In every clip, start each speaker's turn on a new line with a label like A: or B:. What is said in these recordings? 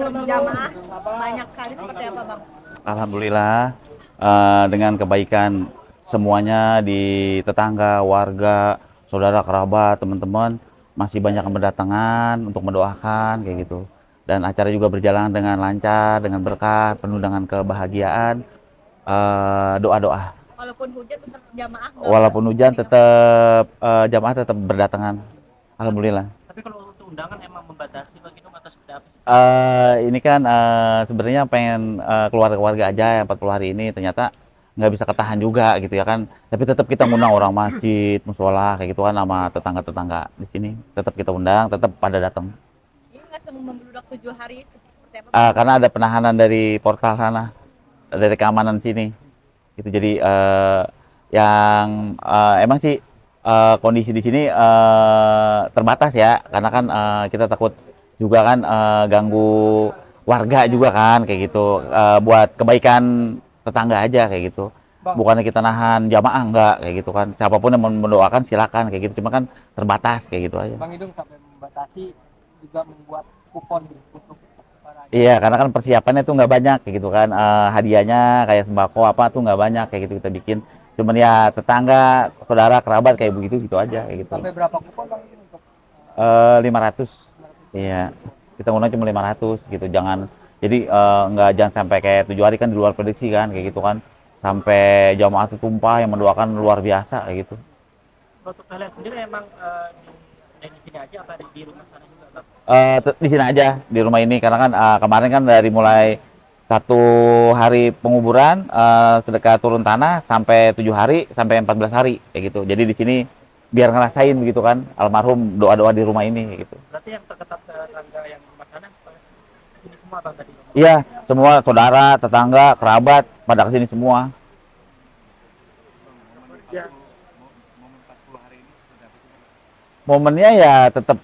A: berjamaah banyak sekali seperti apa Bang?
B: Alhamdulillah, dengan kebaikan semuanya di tetangga, warga, saudara, kerabat, teman-teman masih banyak yang berdatangan untuk mendoakan kayak gitu. Dan acara juga berjalan dengan lancar, dengan berkah, penuh dengan kebahagiaan, doa-doa.
A: Walaupun hujan tetap jamaah
B: Walaupun hujan tetap jamaah tetap berdatangan. Alhamdulillah.
C: Tapi kalau untuk undangan emang membatasi Bang Idung atau seperti apa sih?
B: Ini kan sebenarnya pengen keluarga-keluarga aja yang 40 hari ini, ternyata nggak bisa ketahan juga gitu ya kan. Tapi tetap kita ngundang orang masjid, musola kayak gitu kan, sama tetangga-tetangga di sini. Tetap kita undang, tetap pada datang.
A: Ini nggak semua membludak 7 hari seperti apa?
B: Karena ada penahanan dari portal sana, dari keamanan sini. Gitu. Jadi yang emang sih kondisi di sini terbatas ya, karena kan kita takut juga kan ganggu warga juga kan kayak gitu, buat kebaikan tetangga aja kayak gitu. Bukannya kita nahan jamaah enggak kayak gitu kan, siapapun yang mendoakan silakan kayak gitu, cuma kan terbatas kayak gitu aja.
D: Bang Idung sampai membatasi juga membuat kupon untuk para
B: Iya, karena kan persiapannya tuh nggak banyak kayak gitu kan, hadiahnya kayak sembako apa tuh nggak banyak kayak gitu kita bikin, cuman ya tetangga, saudara, kerabat kayak begitu gitu aja kayak gitu.
D: sampai berapa kupon Bang Idung untuk
B: 500. Iya, kita ngundang cuma 500 gitu. Jadi nggak jangan sampai kayak 7 hari kan di luar prediksi kan kayak gitu kan. Sampai jamaah itu tumpah yang mendoakan luar biasa kayak gitu.
C: Kalau untuk kalian sendiri emang di sini aja apa di rumah sana juga Bang?
B: Di sini aja di rumah ini, karena kan kemarin kan dari mulai 1 hari penguburan sedekah turun tanah sampai 7 hari sampai 14 hari kayak gitu. Jadi di sini biar ngerasain begitu kan almarhum doa-doa di rumah ini kayak gitu.
C: Berarti yang terdekat tetangga yang rumah sana sini semua Bang tadi?
B: Iya, semua saudara, tetangga, kerabat pada kesini semua. Momennya ya tetap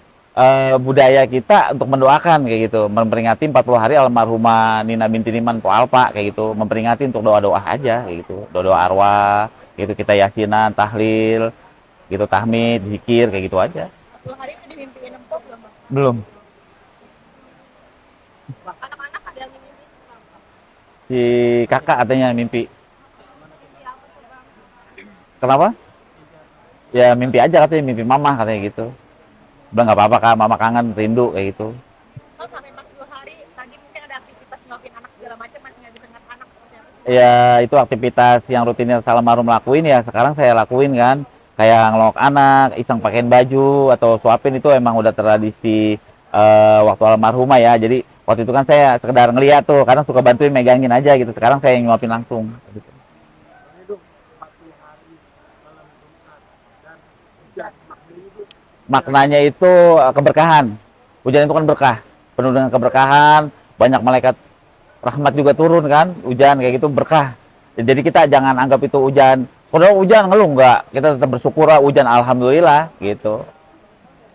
B: budaya kita untuk mendoakan kayak gitu, memperingati 40 hari almarhumah Nina binti Niman Po Alpa kayak gitu, memperingati untuk doa-doa aja kayak gitu, doa-doa arwah gitu, kita yasinan, tahlil gitu, tahmid, zikir kayak gitu aja.
A: 40 hari udah dimimpiin empok belum Bang?
B: Belum.
A: Anak-anak ada yang mimpi?
B: Si kakak katanya mimpi. Kenapa? Ya mimpi aja katanya, mimpi mama katanya gitu. Udah nggak apa-apa kak, mama kangen, rindu kayak gitu.
A: Kalau sampai 40 hari tadi mungkin ada aktivitas nyuapin anak segala macam, masih nggak bisa ngeliat anak seperti apa sih?
B: Ya itu aktivitas yang rutinnya almarhum lakuin ya, sekarang saya lakuin kan. Kayak ngelok anak, iseng pakein baju, atau suapin, itu emang udah tradisi waktu almarhumah ya. Jadi waktu itu kan saya sekedar ngeliat tuh, kadang suka bantuin megangin aja gitu. Sekarang saya yang nyuapin langsung gitu. Maknanya itu keberkahan. Hujan itu kan berkah, penuh dengan keberkahan, banyak malaikat rahmat juga turun kan, hujan kayak gitu berkah. Jadi kita jangan anggap itu hujan, kalau hujan ngeluh enggak, kita tetap bersyukur hujan alhamdulillah gitu.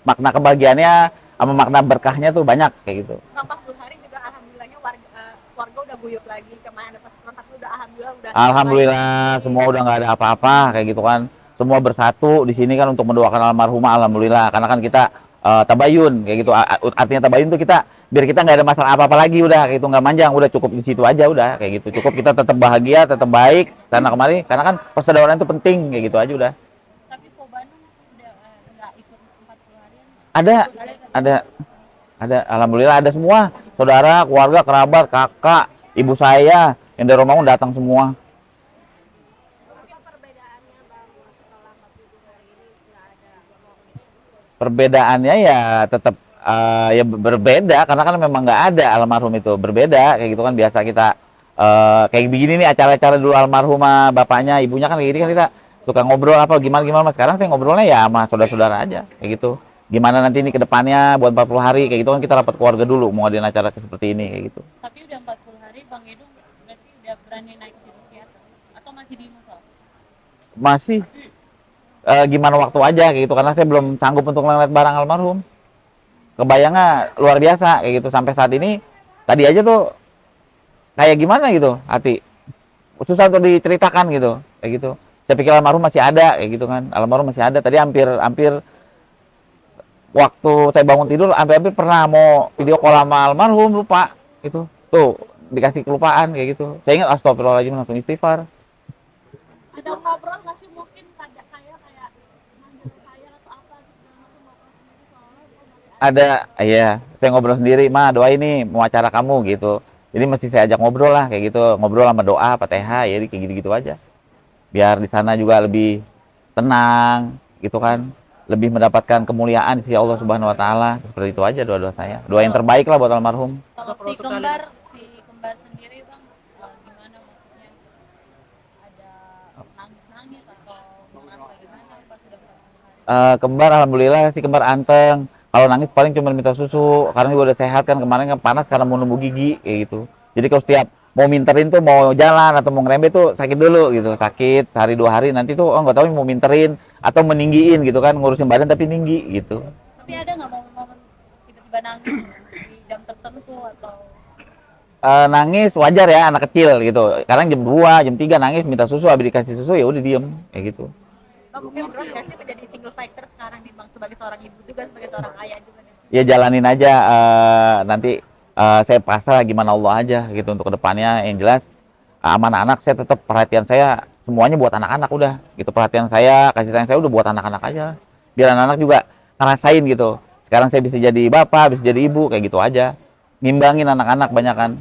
B: Makna kebahagiaannya sama makna berkahnya tuh banyak kayak gitu.
A: 40 hari juga alhamdulillahnya warga udah guyup lagi, kemarin ada pasukan tapi udah alhamdulillah
B: Alhamdulillah semua udah nggak ada apa-apa kayak gitu kan. Semua bersatu di sini kan untuk mendoakan almarhumah, alhamdulillah. Karena kan kita tabayun kayak gitu. Artinya tabayun tuh kita biar kita nggak ada masalah apa-apa lagi, udah kayak gitu, nggak manjang, udah cukup di situ aja udah kayak gitu. Cukup kita tetap bahagia, tetap baik karena kemarin, karena kan persaudaraan itu penting kayak gitu aja udah.
A: Tapi Po Bandung udah nggak ikut 40 harian?
B: Ada, alhamdulillah ada semua. Saudara, keluarga, kerabat, kakak, ibu saya yang dari Romangun datang semua. Perbedaannya ya tetap ya berbeda, karena kan memang nggak ada almarhum itu, berbeda kayak gitu kan. Biasa kita kayak begini nih acara-acara dulu almarhumah bapaknya, ibunya kan kayak gini kan, kita suka ngobrol apa gimana. Sekarang saya ngobrolnya ya sama saudara-saudara aja kayak gitu. Gimana nanti ini ke depannya buat 40 hari kayak gitu kan, kita rapat keluarga dulu mau ngadain acara seperti ini kayak gitu.
A: Tapi udah 40 hari Bang Idung berarti udah berani naik gunung di atas atau masih di musola?
B: Masih gimana waktu aja kayak gitu, karena saya belum sanggup untuk ngeliat barang almarhum. Kebayangnya luar biasa kayak gitu, sampai saat ini tadi aja tuh kayak gimana gitu hati, susah untuk diceritakan gitu kayak gitu. Saya pikir almarhum masih ada kayak gitu kan, almarhum masih ada. Tadi hampir waktu saya bangun tidur hampir pernah mau video call sama almarhum, lupa itu tuh dikasih kelupaan kayak gitu. Saya ingat astagfirullahaladzim langsung istighfar.
A: Ada ngobrol nggak sih mungkin kayak manggil saya atau apa gitu dalam waktu ngobrol sendiri soalnya itu masih
B: Ada, iya, saya ngobrol sendiri, ma doain nih mau acara kamu gitu. Jadi mesti saya ajak ngobrol lah kayak gitu, ngobrol sama doa, Fatihah, ya kayak gitu-gitu aja. Biar di sana juga lebih tenang gitu kan, lebih mendapatkan kemuliaan di sisi Allah Subhanahu wa taala. Seperti itu aja doa-doa saya. Doa yang terbaik lah buat almarhum.
E: Kalau
C: Kalau untuk kali
E: si kembar sendiri bang, gimana maksudnya? Ada nangis-nangis atau merasa gimana pas sudah berapa hari?
B: Kembar alhamdulillah sih kembar anteng. Kalau nangis paling cuma minta susu karena juga udah sehat kan, kemarin kan panas karena mau nunggu gigi kayak gitu. Jadi kalau setiap mau minterin tuh mau jalan atau mau ngerembet tuh sakit dulu gitu, sakit sehari 2 hari, nanti tuh oh nggak tahu mau minterin atau meninggiin gitu kan, ngurusin badan tapi tinggi gitu.
E: Tapi ada nggak momen-momen tiba-tiba nangis di jam tertentu atau
B: Nangis wajar ya anak kecil gitu. Kadang jam 2 jam 3 nangis minta susu, habis dikasih susu ya udah diem kayak gitu.
A: Bang, mungkin berat nggak sih menjadi single fighter sekarang nih bang, sebagai seorang ibu juga, sebagai seorang ayah juga nih?
B: Ya jalanin aja, nanti saya pasrah gimana Allah aja gitu untuk kedepannya. Yang jelas sama anak-anak saya tetap perhatian saya semuanya buat anak-anak, udah gitu, perhatian saya, kasih sayang saya udah buat anak-anak aja, biar anak-anak juga ngerasain gitu sekarang saya bisa jadi bapak, bisa jadi ibu kayak gitu aja, ngimbangin anak-anak banyak kan.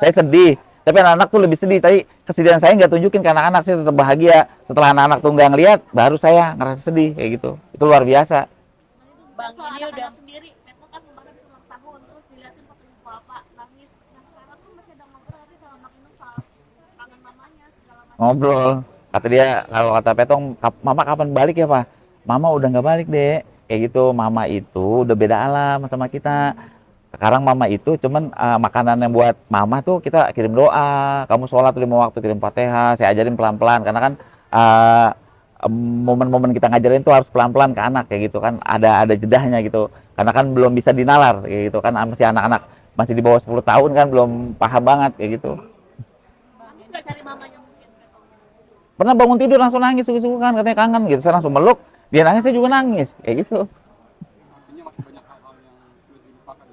B: Saya sedih tapi anak-anak tuh lebih sedih, tapi kesedihan saya nggak tunjukin ke anak-anak, saya tetap bahagia. Setelah anak-anak tuh nggak ngeliat baru saya ngerasa sedih kayak gitu, itu luar biasa.
E: bang
A: Soal
E: ini udah
A: anak-anak sendiri, Petno kan kemarin habis ulang tahun, terus dilihatin fotonya bapak nangis. Nah sekarang tuh masih ada ngobrol nggak sih sama Mak Inung soal kangen mamanya segala macam?
B: Ngobrol, kata dia, kalau kata Petong, mama kapan balik ya pak? Mama udah nggak balik deh kayak gitu. Mama itu udah beda alam sama kita. Sekarang mama itu cuman makanan yang buat mama tuh kita kirim doa, kamu sholat 5 waktu kirim Fatihah, saya ajarin pelan-pelan karena kan uh, momen-momen kita ngajarin tuh harus pelan-pelan ke anak kayak gitu kan, ada jedahnya gitu karena kan belum bisa dinalar kayak gitu kan, masih anak-anak, masih di bawah 10 tahun kan, belum paham banget kayak gitu.
A: Nangis nggak cari mamanya mungkin Petno?
B: Pernah bangun tidur langsung nangis sungguh kan, katanya kangen gitu, saya langsung meluk, dia nangis saya juga nangis kayak gitu.
D: Artinya masih banyak hal-hal yang sulit dilupakan.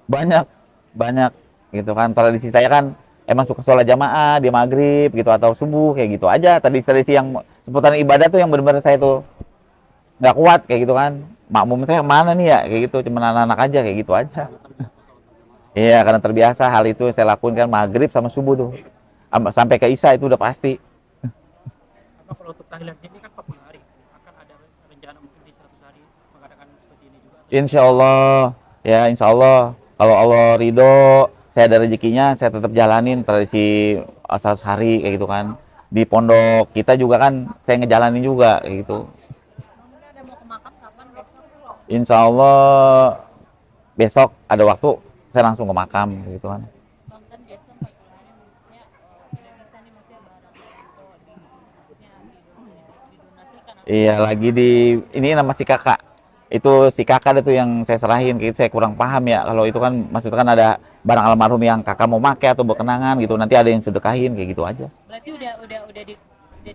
B: Banyak banyak gitu kan. Tradisi saya kan emang suka sholat jamaah di maghrib gitu atau subuh kayak gitu aja. Tradisi yang seputaran ibadah tuh yang benar-benar saya tuh nggak kuat kayak gitu kan. Makmum saya mana nih ya kayak gitu, cuma anak-anak aja kayak gitu aja. Iya, karena terbiasa hal itu saya lakuin kan maghrib sama subuh tuh. Sampai ke isya itu udah pasti.
C: apa kalau untuk tahlilan sini kan 40 hari, akan ada rencana mungkin di 100 hari mengadakan seperti ini juga atau
B: Insya Allah, ya insya Allah. Kalau Allah ridho, saya ada rezekinya, saya tetap jalanin tradisi 100 hari kayak gitu kan. Di pondok kita juga kan, saya ngejalanin juga kayak gitu.
A: Mungkin ada mau ke makam kapan besok?
B: Insya Allah besok ada waktu, saya langsung ke makam kayak gitu kan.
E: bang kan biasa 40 hari maksudnya tidak bisa nih maksudnya barang atau di maksudnya didonasikan atau
B: Iya, lagi di ini nama si kakak. Itu si kakak itu yang saya serahin, kayak gitu saya kurang paham ya. Kalau itu kan maksudnya kan ada barang almarhum yang kakak mau pakai atau berkenangan gitu, nanti ada yang sedekahin kayak gitu aja.
E: berarti udah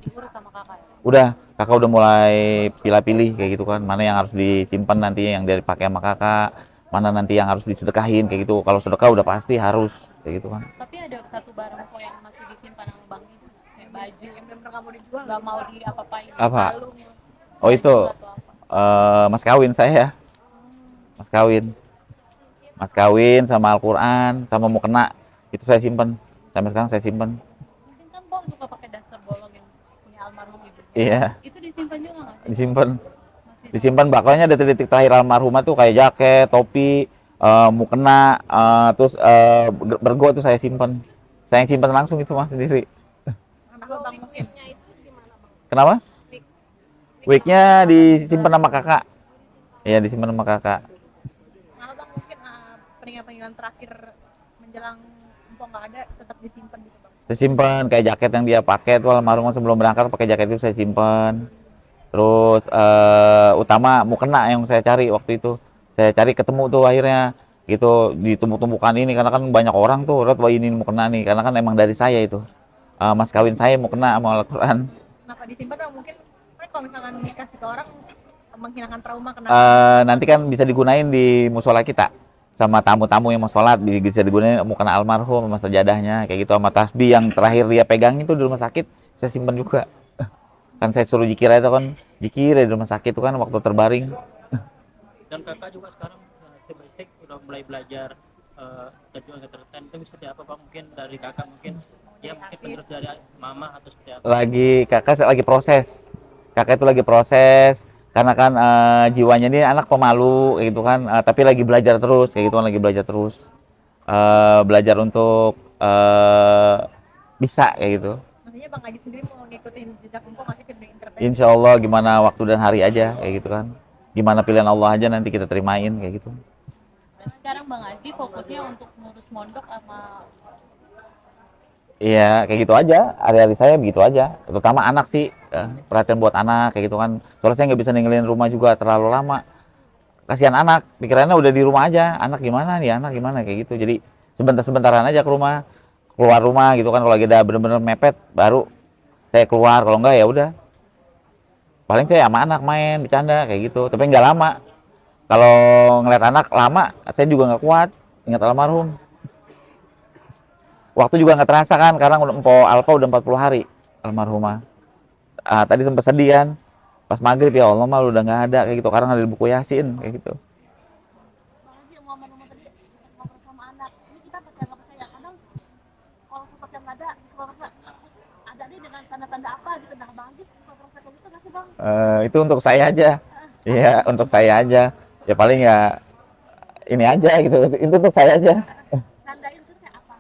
E: diurus sama kakak ya?
B: Udah, kakak udah mulai pilih-pilih kayak gitu kan, mana yang harus disimpan nanti yang dipakai sama kakak, mana nanti yang harus disedekahin kayak gitu. Kalau sedekah udah pasti harus kayak gitu kan.
E: Tapi ada satu barang kok yang masih disimpan sama bang itu kayak baju
A: Yang bener nggak mau dijual?
E: nggak mau diapa-apain,
B: Apa?
E: kalung,
B: Oh itu
E: baju atau apa.
B: mas kawin saya, mas kawin, mas kawin sama Al-Quran sama mukena itu saya simpan, sampai sekarang saya simpan.
E: Mungkin kan bang suka pakai daster bolong yang punya almarhum ibu.
B: Iya,
E: Itu disimpan juga nggak sih?
B: disimpan.
E: Masih
B: Disimpan, pokoknya detik-detik terakhir almarhumah tuh kayak jaket, topi, mukena, terus bergo tuh saya simpan. Saya yang simpan langsung itu mah sendiri.
A: Anak abang mungkin. Itu gimana bang?
B: Kenapa? Wignya disimpan sama kakak. Iya, disimpan sama kakak.
A: Anak abang mungkin peninggalan terakhir menjelang empok nggak ada tetap disimpan gitu bang.
B: Saya simpan kayak jaket yang dia pakai tuh almarhumah sebelum berangkat, pakai jaket itu saya simpan. Terus utama mukena yang saya cari waktu itu. Saya cari ketemu tuh akhirnya gitu, ditumpuk-tumpukan ini karena kan banyak orang tuh, "Rot, ini mukena nih." Karena kan emang dari saya itu. Mas kawin saya mukena sama Al-Quran.
A: Kenapa disimpan bang? Mungkin kan kalau misalkan dikasih ke orang menghilangkan trauma kenapa?
B: Nanti kan bisa digunain di musola kita. sama tamu-tamu yang mau sholat bisa digunakan mukena almarhum sama sajadahnya kayak gitu, sama tasbih yang terakhir dia pegang itu di rumah sakit saya simpan juga. Kan saya suruh zikir itu kan, zikir di rumah sakit itu kan waktu terbaring.
C: Dan kakak juga sekarang step by step udah mulai belajar terjun entertain itu seperti apa Pak? Mungkin dari kakak mungkin dia mungkin penerus dari mama atau seperti apa?
B: Kakak lagi proses, kakak itu lagi proses karena kan jiwanya ini anak pemalu kayak gitu kan, tapi lagi belajar terus kayak gitu kan, lagi belajar terus. Belajar untuk bisa kayak gitu.
F: Maksudnya Bang Haji sendiri mau ngikutin jejak Empok masih ke dunia entertain?
B: Insya Allah gimana waktu dan hari aja kayak gitu kan, gimana pilihan Allah aja nanti kita terimain kayak gitu.
E: Berarti sekarang Bang Haji fokusnya untuk ngurus mondok sama
B: Iya kayak gitu aja, hari-hari saya begitu aja, terutama anak sih, perhatian buat anak kayak gitu kan, soalnya saya nggak bisa ninggalin rumah juga terlalu lama, kasihan anak, pikirannya udah di rumah aja, anak gimana kayak gitu, jadi sebentar-sebentaran aja ke rumah, keluar rumah gitu kan, kalau lagi ada bener-bener mepet baru saya keluar, kalau enggak ya udah paling saya sama anak main bercanda kayak gitu, tapi nggak lama. Kalau ngeliat anak lama saya juga nggak kuat, ingat almarhum. Waktu juga nggak terasa kan, karena Mpo Alfa udah 40 hari almarhumah. Tadi sempat sedih kan, pas maghrib ya Allah mah udah nggak ada kayak gitu, karena ada di buku Yasin kayak gitu.
A: Apalagi ngomong-ngomong tadi sempat ngobrol sama anak, ini kita percaya nggak percaya, kadang kalau sempat yang nggak ada suka merasa ada nih dengan tanda-tanda apa gitu, nah Bang Haji suka merasa kayak gitu nggak sih Bang?
B: Itu untuk saya aja, iya untuk saya aja, ya paling ya ini aja gitu, itu untuk saya aja.
A: Nandain itu kayak apa?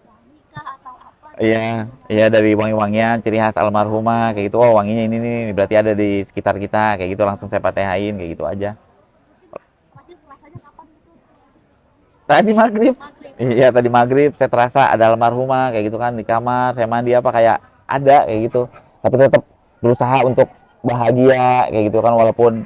A: Wangi kah atau apa?
B: Iya, iya dari wangi-wangian ciri khas almarhumah kayak gitu. Oh, wanginya ini nih, berarti ada di sekitar kita kayak gitu. Langsung saya patehain kayak gitu aja.
A: Terakhir rasanya kapan gitu?
B: Tadi maghrib.
A: Maghrib.
B: Iya, tadi maghrib saya terasa ada almarhumah kayak gitu kan di kamar. Saya mandi apa kayak ada kayak gitu. Tapi tetap berusaha untuk bahagia kayak gitu kan, walaupun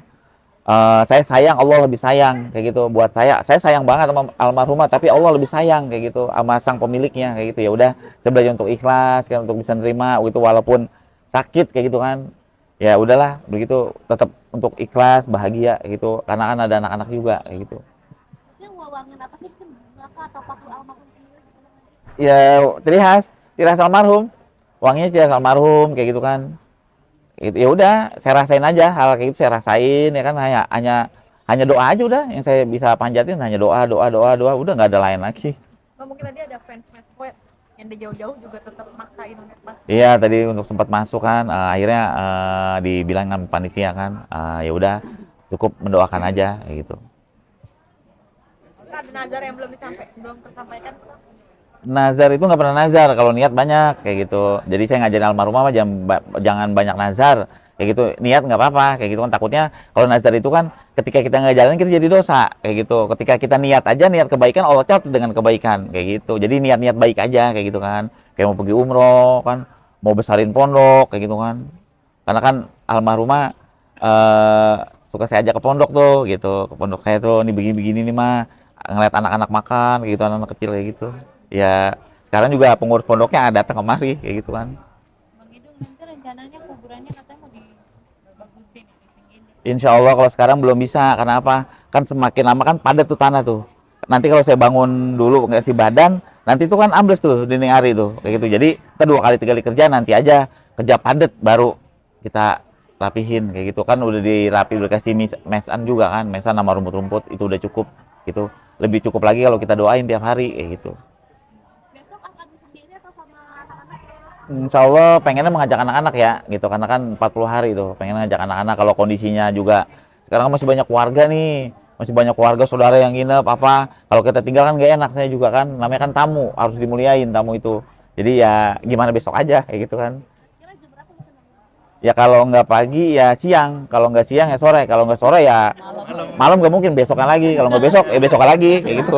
B: saya sayang, Allah lebih sayang kayak gitu buat saya. Saya sayang banget sama almarhumah, tapi Allah lebih sayang kayak gitu sama sang pemiliknya kayak gitu. Ya udah, saya belajar untuk ikhlas kan, untuk bisa nerima gitu walaupun sakit kayak gitu kan. Ya udahlah, begitu tetap untuk ikhlas, bahagia kayak gitu. Karena kan ada anak-anak juga kayak gitu.
A: Maksudnya ngewangin apa sih? Mungkin bunga kah atau paku almarhum sendiri gitu kan?
B: Ya ciri khas almarhum. Wanginya ciri khas almarhum kayak gitu kan. Ya udah saya rasain aja hal kayak gitu, saya rasain ya kan, hanya doa aja udah yang saya bisa panjatin, hanya doa udah nggak ada lain lagi.
F: Oh, mungkin tadi ada fans pokoknya yang dari jauh-jauh juga tetap maksain untuk masuk.
B: Iya tadi untuk sempat masuk kan, akhirnya dibilang sama panitia kan, ya udah cukup mendoakan aja kayak gitu.
F: Ada nazar yang belum tersampaikan.
B: Nazar itu nggak pernah nazar, kalau niat banyak kayak gitu. Jadi saya ngajarin almarhumah mah jangan banyak nazar kayak gitu. Niat nggak apa-apa kayak gitu kan, takutnya kalau nazar itu kan ketika kita ngajarin kita jadi dosa kayak gitu. Ketika kita niat aja, niat kebaikan, Allah catat dengan kebaikan kayak gitu. Jadi niat-niat baik aja kayak gitu kan, kayak mau pergi umroh kan, mau besarin pondok kayak gitu kan. Karena kan almarhumah suka saya ajak ke pondok tuh gitu, ke pondok saya tuh nih begini-begini nih mah, ngeliat anak-anak makan kayak gitu, anak-anak kecil kayak gitu. Ya sekarang juga pengurus pondoknya datang kemari kayak gitu kan.
E: Bang Idung, nanti rencananya kuburannya katanya mau dibagusin, ditinggiin.
B: Insya Allah kalau sekarang belum bisa, karena apa? Kan semakin lama kan padat tuh tanah tuh. Nanti kalau saya bangun dulu ngasih badan, nanti itu kan ambles tuh dinding ari tuh kayak gitu. Jadi kita 2 kali 3 kali kerja, nanti aja kerja padat baru kita rapihin kayak gitu kan. Udah dirapi, udah kasih mesan juga kan, mesan sama rumput-rumput itu udah cukup gitu. Lebih cukup lagi kalau kita doain tiap hari kayak gitu.
A: Besok akan sendiri atau sama anak-anak?
B: Insya Allah pengennya mengajak anak-anak ya gitu, karena kan 40 hari tuh pengen ngajak anak-anak. Kalau kondisinya juga sekarang masih banyak keluarga nih, masih banyak keluarga saudara yang nginep apa, kalau kita tinggal kan gak enak, saya juga kan namanya kan tamu, harus dimuliain tamu itu. Jadi ya gimana besok aja kayak gitu kan.
A: Kira jam berapa bisa nongol?
B: Ya kalau nggak pagi ya siang, kalau nggak siang ya sore, kalau nggak sore ya malam, nggak mungkin besokan lagi, kalau nggak besok ya besokan lagi kayak gitu.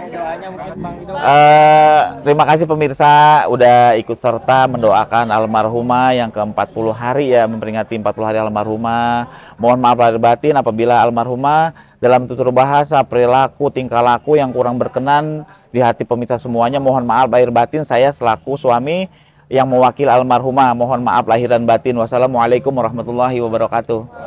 D: Doanya mungkin Bang Idung.
B: Terima kasih pemirsa udah ikut serta mendoakan almarhumah yang ke-40 hari ya, memperingati 40 hari almarhumah. Mohon maaf lahir batin apabila almarhumah dalam tutur bahasa, perilaku, tingkah laku yang kurang berkenan di hati pemirsa semuanya. Mohon maaf lahir batin, saya selaku suami yang mewakili almarhumah mohon maaf lahir dan batin. Wassalamualaikum warahmatullahi wabarakatuh.